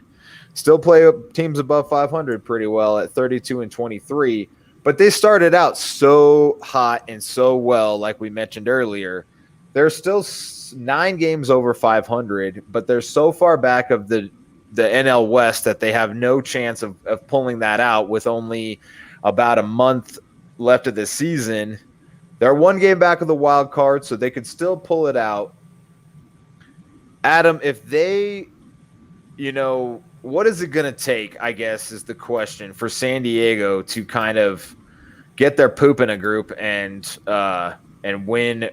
Still play teams above 500 pretty well at 32-23. But they started out so hot and so well, like we mentioned earlier. They're still 9 games over 500, but they're so far back of the NL West that they have no chance of pulling that out with only about a month left of the season. They're 1 game back of the wild card, so they could still pull it out. Adam, if they, what is it going to take, I guess, is the question for San Diego to kind of get their poop in a group and win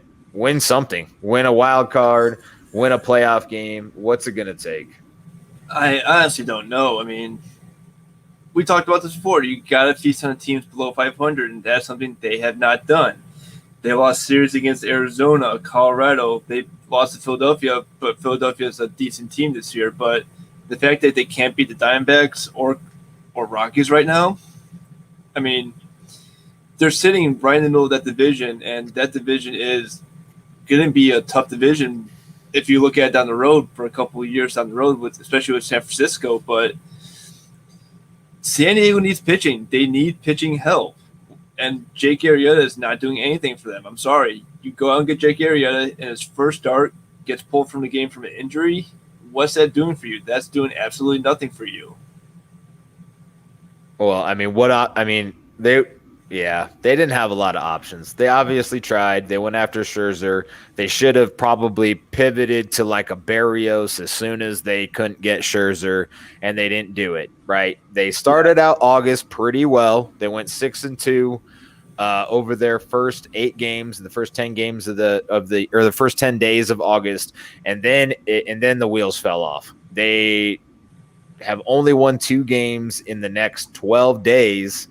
something, win a wild card, win a playoff game. What's it going to take? I honestly don't know. I mean, we talked about this before. You got to feast on teams below 500, and that's something they have not done. They lost series against Arizona, Colorado. They lost to Philadelphia, but Philadelphia is a decent team this year. But the fact that they can't beat the Diamondbacks or Rockies right now, I mean, they're sitting right in the middle of that division, and that division is going to be a tough division if you look at it down the road for a couple of years down the road, especially with San Francisco. But San Diego needs pitching. They need pitching help. And Jake Arrieta is not doing anything for them. I'm sorry. You go out and get Jake Arrieta, and his first start gets pulled from the game from an injury. What's that doing for you? That's doing absolutely nothing for you. Well, they didn't have a lot of options. They obviously tried. They went after Scherzer. They should have probably pivoted to like a Barrios as soon as they couldn't get Scherzer, and they didn't do it, right? They started out August pretty well. They went 6-2. over their first 8 games, the first 10 games of the first 10 days of August, and then the wheels fell off. They have only won 2 games in the next 12 days,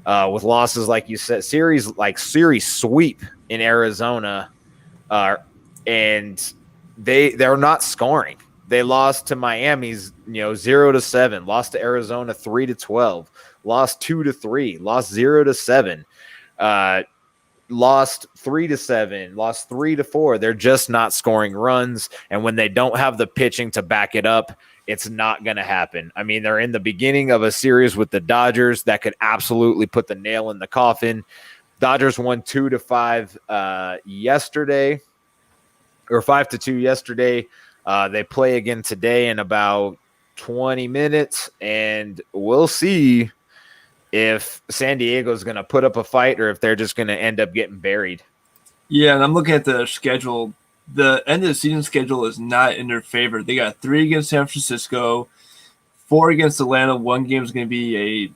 with losses, like you said, series sweep in Arizona, and they're not scoring. They lost to Miami's 0-7, lost to Arizona 3-12, lost 2-3, lost 0-7. Lost 3-7, lost 3-4. They're just not scoring runs. And when they don't have the pitching to back it up, it's not going to happen. I mean, they're in the beginning of a series with the Dodgers that could absolutely put the nail in the coffin. Dodgers won 2-5 yesterday, or 5-2 yesterday. They play again today in about 20 minutes, and we'll see if San Diego is going to put up a fight or if they're just going to end up getting buried. Yeah, and I'm looking at the schedule. The end of the season schedule is not in their favor. They got 3 against San Francisco, 4 against Atlanta. 1 game is going to be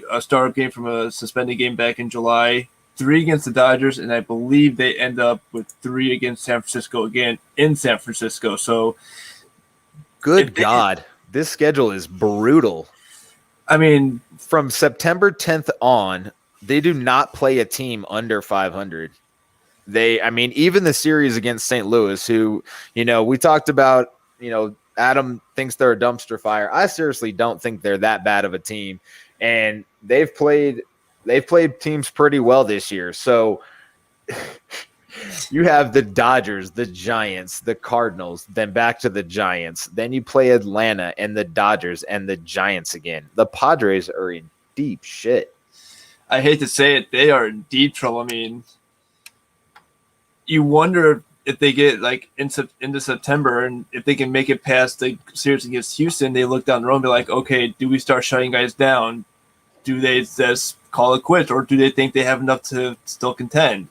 a startup game from a suspended game back in July. 3 against the Dodgers, and I believe they end up with 3 against San Francisco again in San Francisco. So, good God, this schedule is brutal. I mean, from September 10th on, they do not play a team under 500. Even the series against St. Louis, who, we talked about, Adam thinks they're a dumpster fire. I seriously don't think they're that bad of a team. And they've played teams pretty well this year. So you have the Dodgers, the Giants, the Cardinals, then back to the Giants. Then you play Atlanta and the Dodgers and the Giants again. The Padres are in deep shit. I hate to say it, they are in deep trouble. I mean, you wonder if they get into September and if they can make it past the series against Houston, they look down the road and be like, okay, do we start shutting guys down? Do they just call it quits, or do they think they have enough to still contend?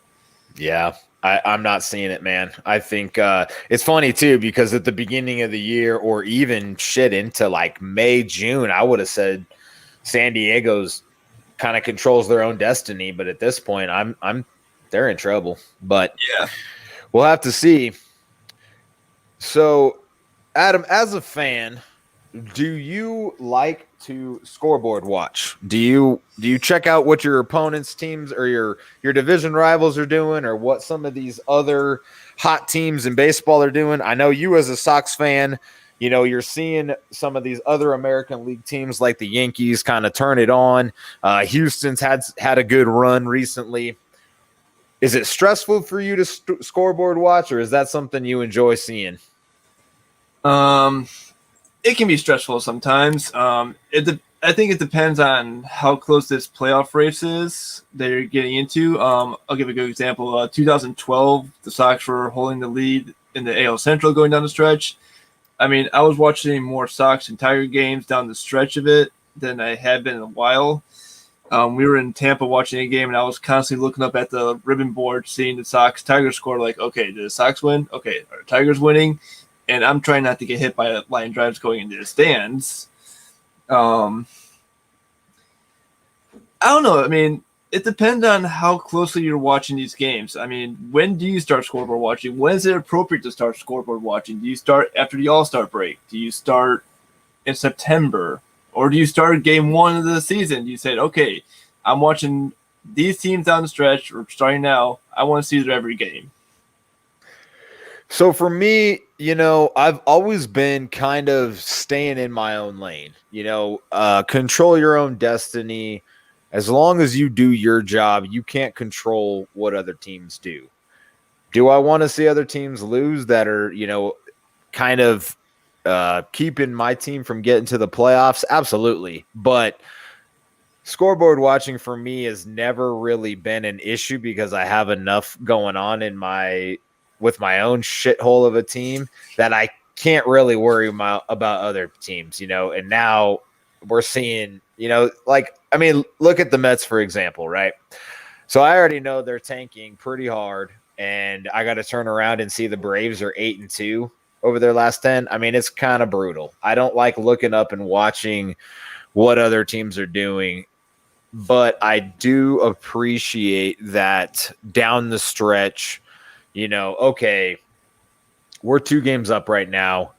Yeah, I'm not seeing it, man. I think it's funny, too, because at the beginning of the year or even into like May, June, I would have said San Diego's kind of controls their own destiny. But at this point, they're in trouble. But yeah, we'll have to see. So, Adam, as a fan, do you like to scoreboard watch? Do you check out what your opponent's teams or your division rivals are doing, or what some of these other hot teams in baseball are doing? I know you, as a Sox fan, you're seeing some of these other American League teams like the Yankees kind of turn it on. Houston's had a good run recently. Is it stressful for you to scoreboard watch, or is that something you enjoy seeing? It can be stressful sometimes. I think it depends on how close this playoff race is that you're getting into. I'll give a good example. 2012, the Sox were holding the lead in the AL Central going down the stretch. I mean, I was watching more Sox and Tiger games down the stretch of it than I had been in a while. We were in Tampa watching a game, and I was constantly looking up at the ribbon board, seeing the Sox-Tigers score. Like, okay, did the Sox win? Okay, are the Tigers winning? And I'm trying not to get hit by line drives going into the stands. I don't know. I mean, it depends on how closely you're watching these games. I mean, when do you start scoreboard watching? When is it appropriate to start scoreboard watching? Do you start after the All-Star break? Do you start in September? Or do you start game 1 of the season? You said, okay, I'm watching these teams down the stretch, or starting now. I want to see their every game. So for me, I've always been kind of staying in my own lane. Control your own destiny. As long as you do your job, you can't control what other teams do. Do I want to see other teams lose that are, kind of keeping my team from getting to the playoffs? Absolutely. But scoreboard watching for me has never really been an issue because I have enough going on with my own shithole of a team that I can't really worry about other teams, and now we're seeing, look at the Mets, for example, right? So I already know they're tanking pretty hard, and I got to turn around and see the Braves are 8-2 over their last 10. I mean, it's kind of brutal. I don't like looking up and watching what other teams are doing but I do appreciate that down the stretch, okay, we're 2 games up right now.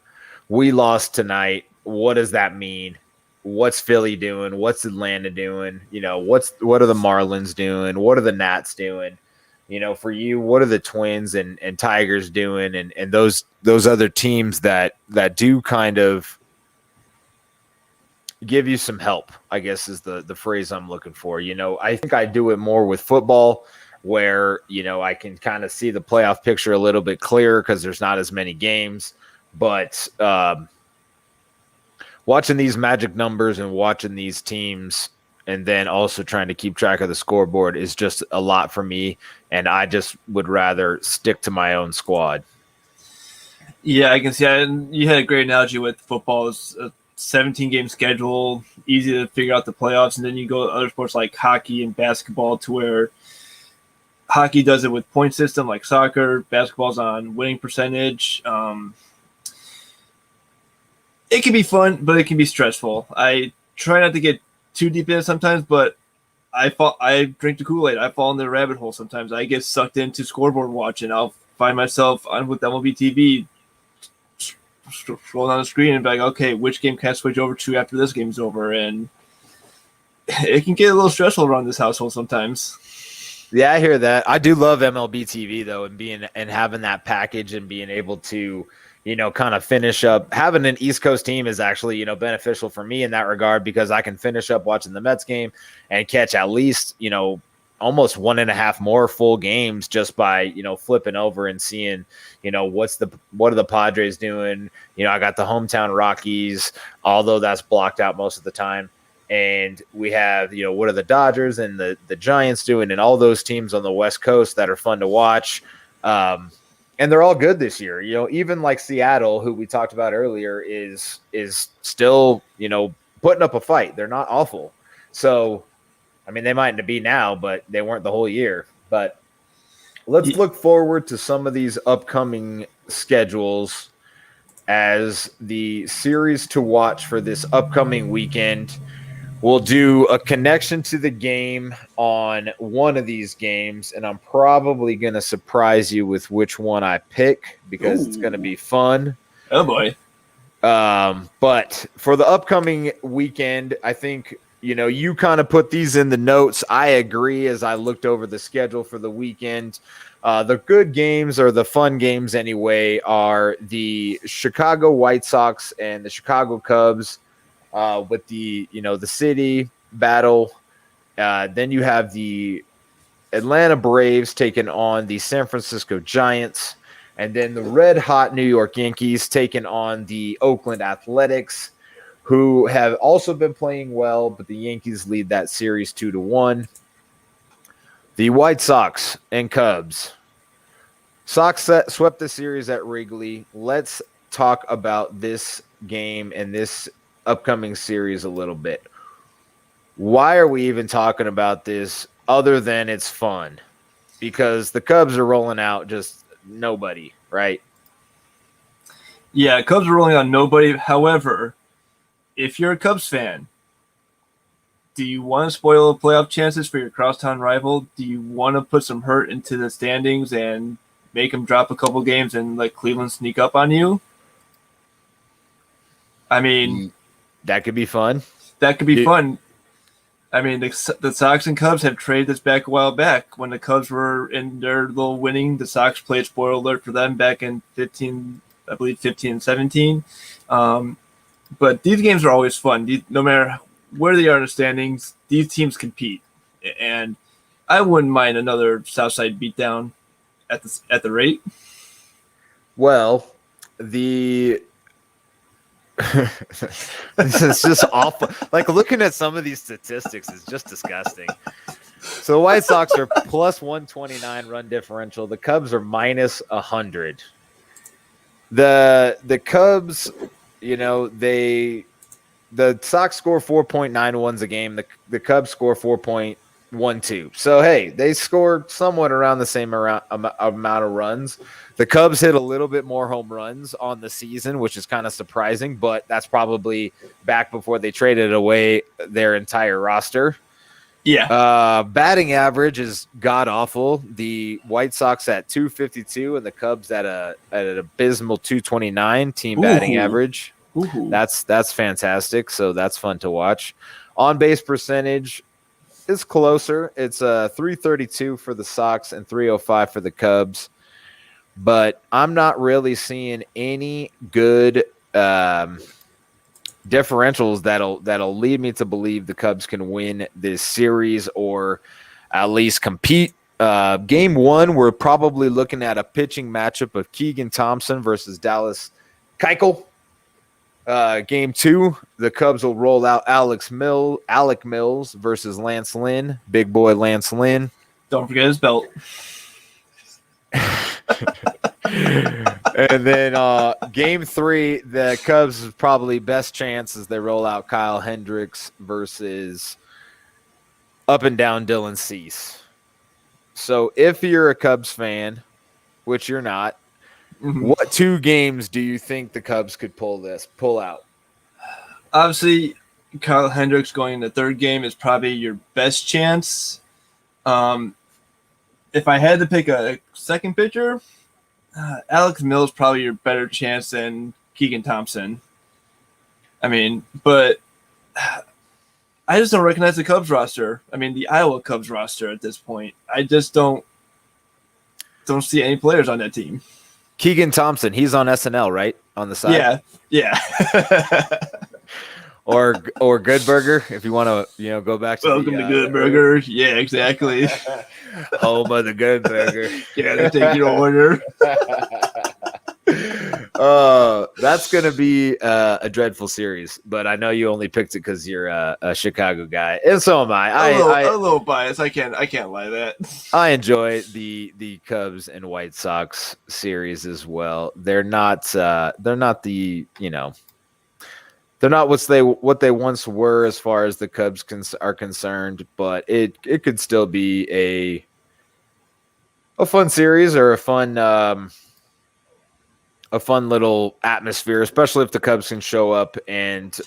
We lost tonight. What does that mean? What's Philly doing? What's Atlanta doing? What are the Marlins doing? What are the Nats doing? For you, what are the Twins and Tigers doing? And those other teams that do kind of give you some help, I guess is the phrase I'm looking for. I think I do it more with football where, I can kind of see the playoff picture a little bit clearer because there's not as many games. But watching these magic numbers and watching these teams and then also trying to keep track of the scoreboard is just a lot for me. And I just would rather stick to my own squad. Yeah, I can see that. And you had a great analogy with football. It's a 17-game schedule, easy to figure out the playoffs. And then you go to other sports like hockey and basketball to where hockey does it with point system like soccer. Basketball's on winning percentage. It can be fun, but it can be stressful. I try not to get too deep in it sometimes, but I drink the Kool-Aid. I fall in the rabbit hole sometimes. I get sucked into scoreboard watching. I'll find myself on with MLB TV, scroll down the screen and be like, okay, which game can I switch over to after this game's over? And it can get a little stressful around this household sometimes. Yeah, I hear that. I do love MLB TV though, and having that package and being able to, kind of finish up. Having an East Coast team is actually, beneficial for me in that regard because I can finish up watching the Mets game and catch at least, almost 1.5 more full games just by, flipping over and seeing, what are the Padres doing? I got the hometown Rockies, although that's blocked out most of the time. And we have, what are the Dodgers and the Giants doing and all those teams on the West Coast that are fun to watch. And they're all good this year. Even like Seattle, who we talked about earlier, is still, putting up a fight. They're not awful. So, I mean, they might be now, but they weren't the whole year. But let's look forward to some of these upcoming schedules as the series to watch for this upcoming weekend. We'll do a connection to the game on one of these games, and I'm probably going to surprise you with which one I pick because it's going to be fun. Oh, boy. But for the upcoming weekend, I think, you kind of put these in the notes. I agree as I looked over the schedule for the weekend. The good games or the fun games anyway are the Chicago White Sox and the Chicago Cubs. With the city battle. Then you have the Atlanta Braves taking on the San Francisco Giants. And then the red hot New York Yankees taking on the Oakland Athletics, who have also been playing well, but the Yankees lead that series 2-1. The White Sox and Cubs. Sox swept the series at Wrigley. Let's talk about this game and this upcoming series a little bit. Why are we even talking about this other than it's fun? Because the Cubs are rolling out just nobody, right? Yeah, Cubs are rolling on nobody. However, if you're a Cubs fan, do you want to spoil the playoff chances for your crosstown rival? Do you want to put some hurt into the standings and make them drop a couple games and let Cleveland sneak up on you? I mean, that could be fun. That could be fun. I mean, the Sox and Cubs have traded this back a while back. When the Cubs were in their little winning, the Sox played spoiler alert for them back in 15 and 17. But these games are always fun. No matter where they are in the standings, these teams compete. And I wouldn't mind another Southside beatdown at the rate. Well, this is just awful. Like looking at some of these statistics is just disgusting. So the White Sox are plus 129 run differential. The Cubs are minus 100. The Cubs, the Sox score 4.91 a game. The Cubs score 4.12. So hey, they score somewhat around the same amount of runs. The Cubs hit a little bit more home runs on the season, which is kind of surprising, but that's probably back before they traded away their entire roster. Yeah. Batting average is god awful. The White Sox at 252 and the Cubs at an abysmal 229 team batting average. That's fantastic. So that's fun to watch. On base percentage is closer. It's 332 for the Sox and 305 for the Cubs. But I'm not really seeing any good differentials that'll lead me to believe the Cubs can win this series or at least compete. Game 1, we're probably looking at a pitching matchup of Keegan Thompson versus Dallas Keuchel. Game 2, the Cubs will roll out Alec Mills versus Lance Lynn, big boy Lance Lynn. Don't forget his belt. And then game 3, the Cubs' probably best chance is they roll out Kyle Hendricks versus up and down Dylan Cease. So if you're a Cubs fan, which you're not, what 2 games do you think the Cubs could pull out? Obviously, Kyle Hendricks going in the 3rd game is probably your best chance. If I had to pick a second pitcher, Alex Mills probably your better chance than Keegan Thompson. I mean, but I just don't recognize the Cubs roster. I mean, the Iowa Cubs roster at this point. I just don't see any players on that team. Keegan Thompson, he's on SNL, right? On the side. Yeah. or Good Burger, if you want to, go back to Welcome to Good Burger. Yeah, exactly. Home of the Good Burger. Yeah, they take your order. That's going to be a dreadful series, but I know you only picked it because you're a Chicago guy, and so am I. A little biased. I can't lie that. I enjoy the Cubs and White Sox series as well. They're not the they're not what they once were as far as the Cubs are concerned, but it could still be a fun series or a fun little atmosphere, especially if the Cubs can show up and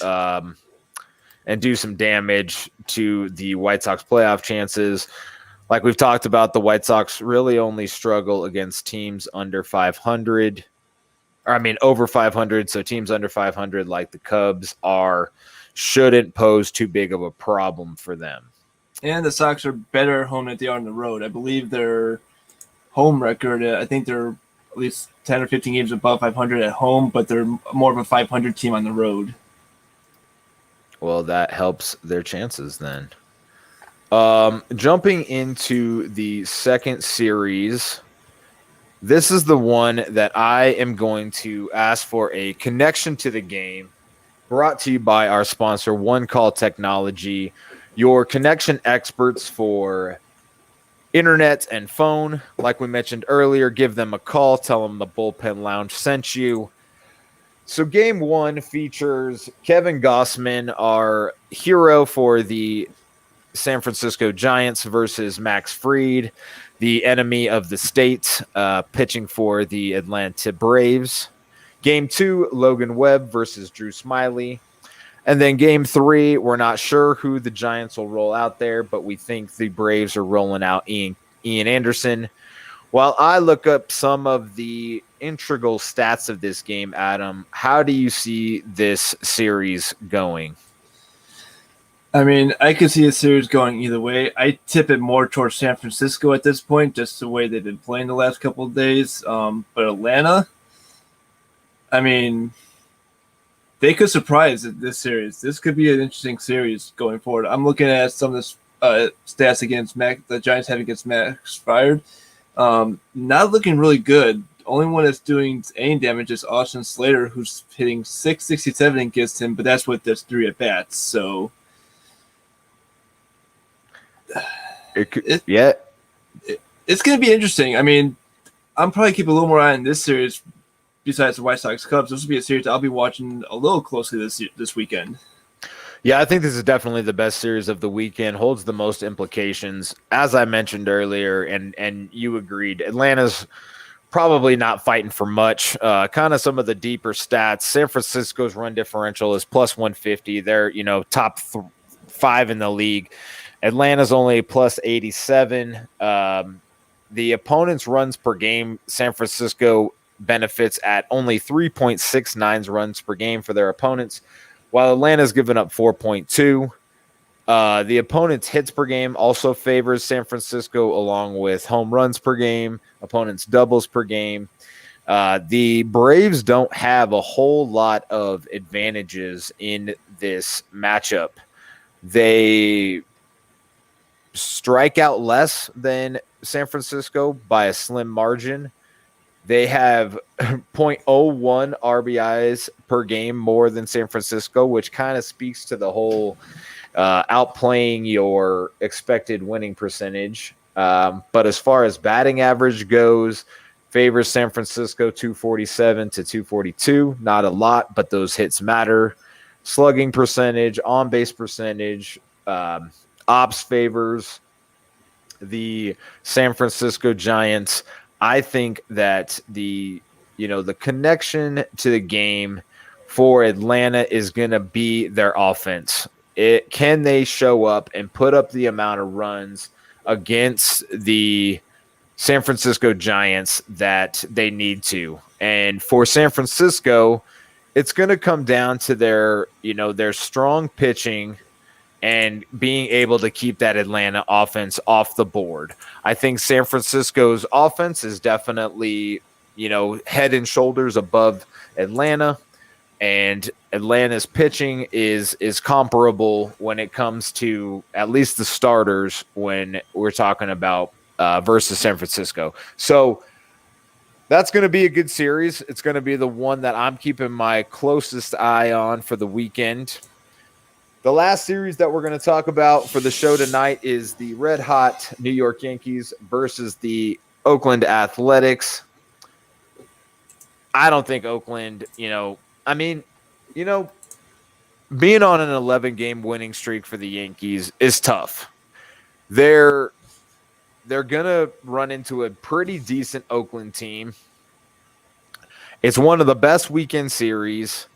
do some damage to the White Sox playoff chances. Like we've talked about, the White Sox really only struggle against teams under 500. Over 500, so teams under 500 like the Cubs shouldn't pose too big of a problem for them. And the Sox are better at home than they are on the road. I believe their home record, I think they're at least 10 or 15 games above 500 at home, but they're more of a 500 team on the road. Well, that helps their chances then. Jumping into the second series, this is the one that I am going to ask for a connection to the game, brought to you by our sponsor, One Call Technology, your connection experts for internet and phone. Like we mentioned earlier, give them a call, tell them the Bullpen Lounge sent you. So game 1 features Kevin Gossman, our hero for the San Francisco Giants, versus Max Fried, the enemy of the state, pitching for the Atlanta Braves. Game 2, Logan Webb versus Drew Smyly. And then game 3, we're not sure who the Giants will roll out there, but we think the Braves are rolling out Ian Anderson. While I look up some of the integral stats of this game, Adam, how do you see this series going? I mean, I could see a series going either way. I tip it more towards San Francisco at this point, just the way they've been playing the last couple of days. But Atlanta, I mean, they could surprise this series. This could be an interesting series going forward. I'm looking at some of the stats against the Giants have against Max Fried. Not looking really good. The only one that's doing any damage is Austin Slater, who's hitting .667 against him, but that's with just 3 at-bats. So it's going to be interesting. I mean, I'm probably keep a little more eye on this series besides the White Sox Cubs. This will be a series I'll be watching a little closely this weekend. Yeah, I think this is definitely the best series of the weekend, holds the most implications. As I mentioned earlier, and you agreed, Atlanta's probably not fighting for much. Kind of some of the deeper stats. San Francisco's run differential is plus 150. They're, top 5 in the league. Atlanta's only plus 87. The opponent's runs per game, San Francisco benefits at only 3.69 runs per game for their opponents, while Atlanta's given up 4.2. The opponent's hits per game also favors San Francisco, along with home runs per game, opponent's doubles per game. The Braves don't have a whole lot of advantages in this matchup. They strike out less than San Francisco by a slim margin. They have 0.01 RBIs per game more than San Francisco, which kind of speaks to the whole outplaying your expected winning percentage. But as far as batting average goes, favors San Francisco 247 to 242. Not a lot, but those hits matter. Slugging percentage, on-base percentage, ops favors the San Francisco Giants. I think that the connection to the game for Atlanta is going to be their offense. Can they show up and put up the amount of runs against the San Francisco Giants that they need to? And for San Francisco, it's going to come down to their strong pitching and being able to keep that Atlanta offense off the board. I think San Francisco's offense is definitely, head and shoulders above Atlanta, and Atlanta's pitching is comparable when it comes to at least the starters when we're talking about versus San Francisco. So that's going to be a good series. It's going to be the one that I'm keeping my closest eye on for the weekend. The last series that we're going to talk about for the show tonight is the red-hot New York Yankees versus the Oakland Athletics. I don't think Oakland, being on an 11-game winning streak for the Yankees is tough. They're going to run into a pretty decent Oakland team. It's one of the best weekend series.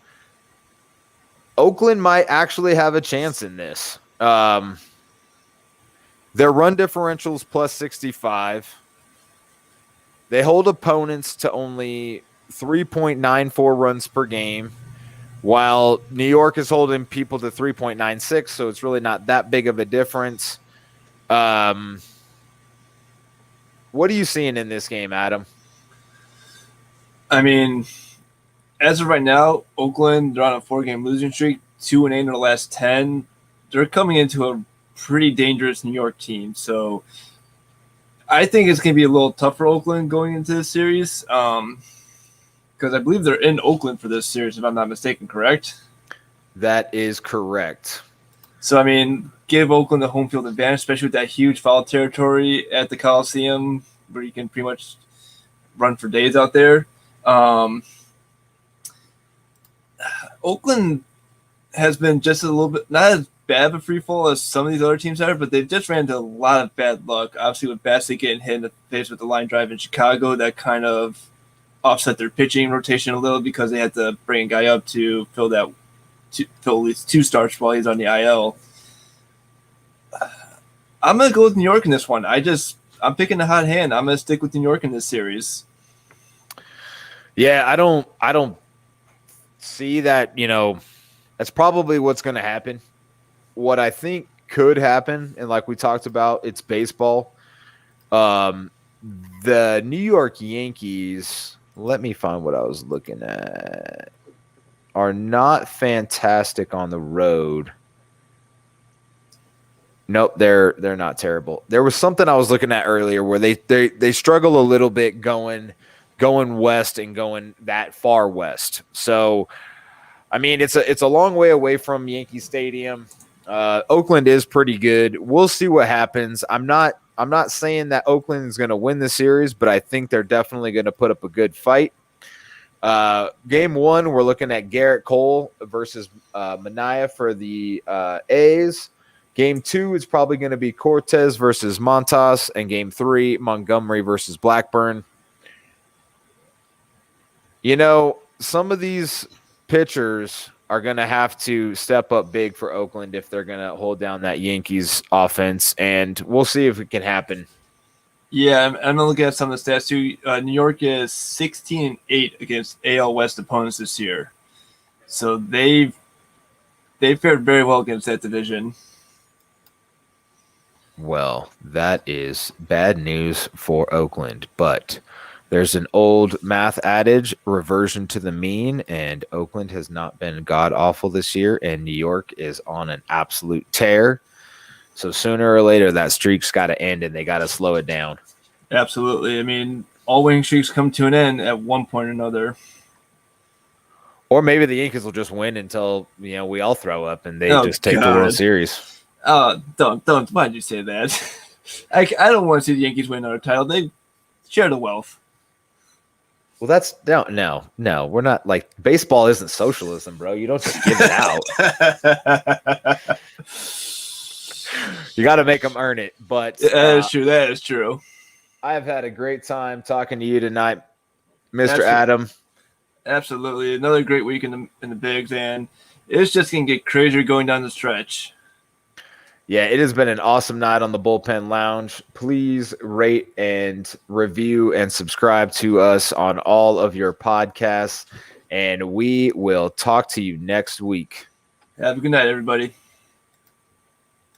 Oakland might actually have a chance in this. Their run differential is plus 65. They hold opponents to only 3.94 runs per game, while New York is holding people to 3.96, so it's really not that big of a difference. What are you seeing in this game, Adam? I mean, as of right now, Oakland, they're on a 4-game losing streak, 2-8 in their last 10. They're coming into a pretty dangerous New York team. So I think it's going to be a little tough for Oakland going into this series because I believe they're in Oakland for this series, if I'm not mistaken, correct? That is correct. So, I mean, give Oakland the home field advantage, especially with that huge foul territory at the Coliseum where you can pretty much run for days out there. Oakland has been just a little bit not as bad of a free fall as some of these other teams are, but they've just ran into a lot of bad luck. Obviously, with Bassett getting hit in the face with the line drive in Chicago, that kind of offset their pitching rotation a little because they had to bring a guy up to fill at least 2 starts while he's on the IL. I'm gonna go with New York in this one. I'm picking a hot hand. I'm gonna stick with New York in this series. Yeah, I don't see that, that's probably what's going to happen. What I think could happen, and like we talked about, it's baseball. The New York Yankees, let me find what I was looking at, are not fantastic on the road. Nope, they're not terrible. There was something I was looking at earlier where they struggle a little bit going west and going that far west. So, I mean, it's a long way away from Yankee Stadium. Oakland is pretty good. We'll see what happens. I'm not saying that Oakland is going to win the series, but I think they're definitely going to put up a good fight. Game 1, we're looking at Garrett Cole versus Manaea for the A's. Game 2 is probably going to be Cortez versus Montas, and Game 3, Montgomery versus Blackburn. Some of these pitchers are going to have to step up big for Oakland if they're going to hold down that Yankees offense, and we'll see if it can happen. Yeah, I'm going to look at some of the stats too. New York is 16-8 against AL West opponents this year, so they fared very well against that division. Well, that is bad news for Oakland, but there's an old math adage, reversion to the mean, and Oakland has not been god-awful this year, and New York is on an absolute tear. So sooner or later, that streak's got to end, and they got to slow it down. Absolutely. I mean, all winning streaks come to an end at one point or another. Or maybe the Yankees will just win until we all throw up and they just take the World Series. Don't. Why'd you say that? I don't want to see the Yankees win another title. They share the wealth. Well, that's no. We're not like baseball isn't socialism, bro. You don't just give it out. You got to make them earn it. But that is true. That is true. I have had a great time talking to you tonight, Mr. Adam. Absolutely, another great week in the bigs, and it's just gonna get crazier going down the stretch. Yeah, it has been an awesome night on the Bullpen Lounge. Please rate and review and subscribe to us on all of your podcasts, and we will talk to you next week. Have a good night, everybody.